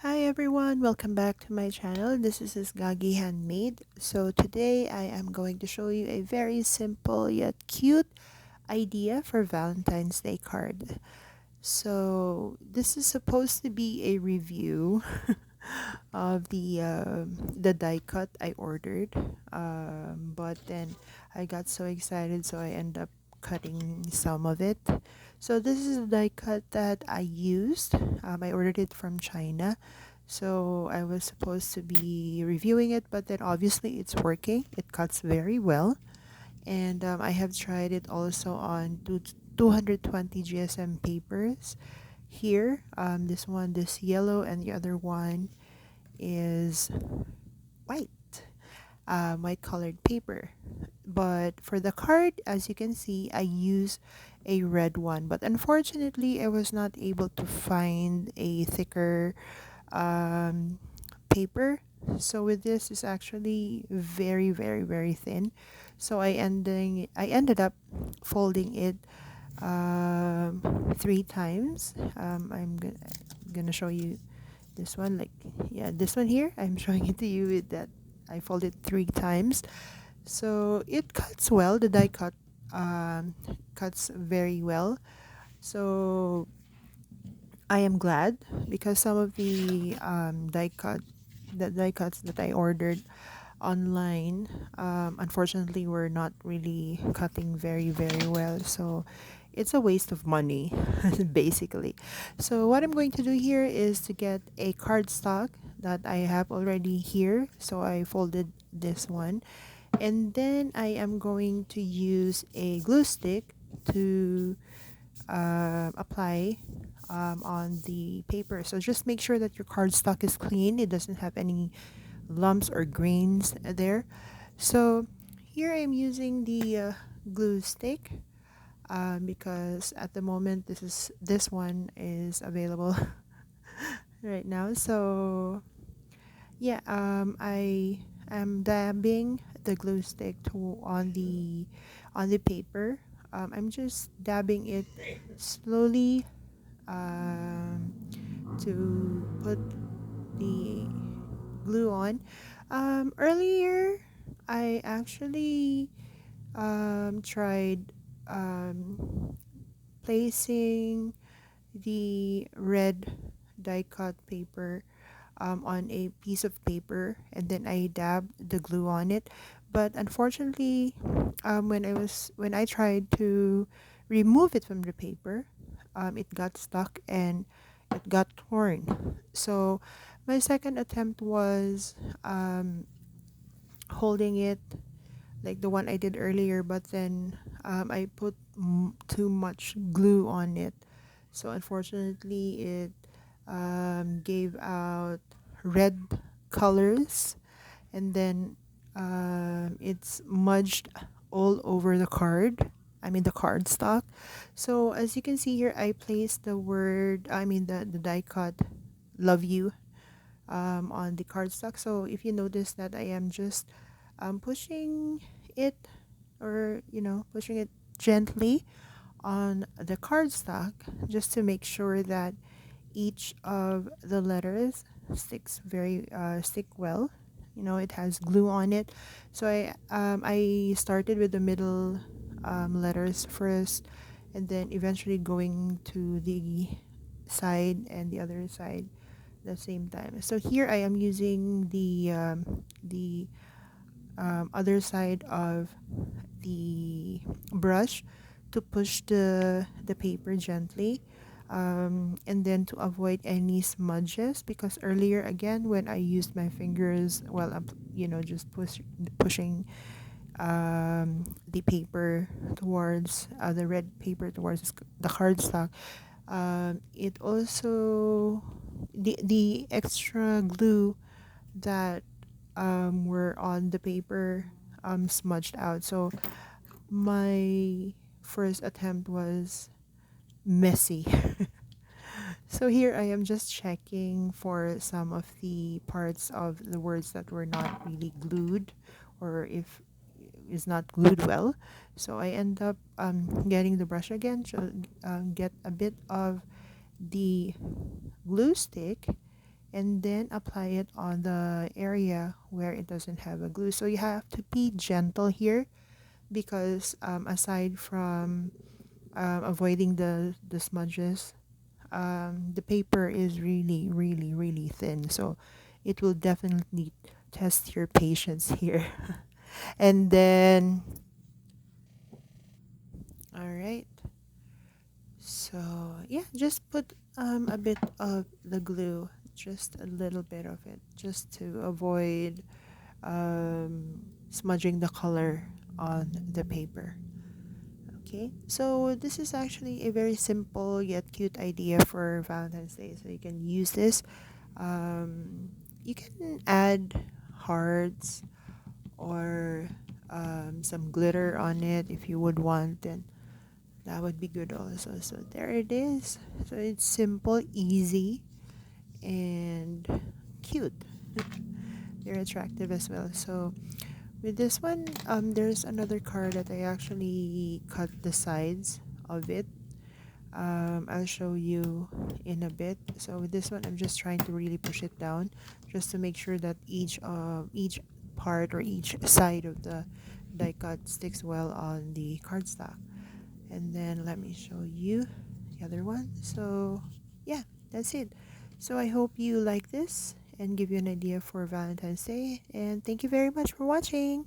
Hi everyone, welcome back to my channel. This is isgagi handmade. So today I am going to show you a very simple yet cute idea for Valentine's Day card. So this is supposed to be a review of the die cut I ordered, but then I got so excited, so I end up cutting some of it. So this is the die cut that I used. I ordered it from China, so I was supposed to be reviewing it, but then obviously it's working. It cuts very well, and I have tried it also on 220 GSM papers. Here, this yellow, and the other one is white, white colored paper. But for the card, as you can see, I use a red one. But unfortunately, I was not able to find a thicker um, paper. So with this, it's actually very, very, very thin. So I ended up folding it three times. Gonna show you this one, like, yeah, this one here. I'm showing it to you with that I folded three times. So it cuts well. The die cut cuts very well. So I am glad because some of the die cuts that I ordered online, unfortunately, were not really cutting very, very well. So it's a waste of money, basically. So what I'm going to do here is to get a cardstock that I have already here. So I folded this one, and then I am going to use a glue stick to apply on the paper. So just make sure that your cardstock is clean. It doesn't have any lumps or grains there. So here I'm using the glue stick because at the moment this one is available right now. So yeah, I am dabbing the glue stick on the paper. I'm just dabbing it slowly um, to put the glue on. Earlier, I actually tried placing the red die cut paper on a piece of paper, and then I dabbed the glue on it. But unfortunately, when I tried to remove it from the paper, it got stuck and it got torn. So my second attempt was holding it like the one I did earlier, but then I put too much glue on it. So unfortunately, it gave out red colors, and then it's smudged all over the card. I mean the card stock. So as you can see here, I placed the die cut "Love You" on the cardstock. So if you notice that I am just pushing it, or pushing it gently on the cardstock, just to make sure that each of the letters stick well. It has glue on it. So I started with the middle letters first, and then eventually going to the side and the other side the same time. So here I am using the other side of the brush to push the paper gently, and then to avoid any smudges, because earlier again when I used my fingers while I'm just pushing the paper towards the red paper towards the cardstock, it also the extra glue that were on the paper smudged out. So my first attempt was messy. So here I am just checking for some of the parts of the words that were not really glued, or if is not glued well. So I end up getting the brush again to get a bit of the glue stick, and then apply it on the area where it doesn't have a glue. So you have to be gentle here because aside from avoiding the smudges, the paper is really, really, really thin. So it will definitely test your patience here. And then, all right. So yeah, just put a bit of the glue, just a little bit of it, just to avoid smudging the color on the paper. Okay, so this is actually a very simple yet cute idea for Valentine's Day. So you can use this. You can add hearts or some glitter on it if you would want, and that would be good also. So there it is. So it's simple, easy, and cute. They're attractive as well. So with this one, there's another card that I actually cut the sides of it. I'll show you in a bit. So with this one, I'm just trying to really push it down, just to make sure that each part or each side of the die cut sticks well on the cardstock. And then let me show you the other one. So yeah, that's it. So I hope you like this and give you an idea for Valentine's Day. And thank you very much for watching.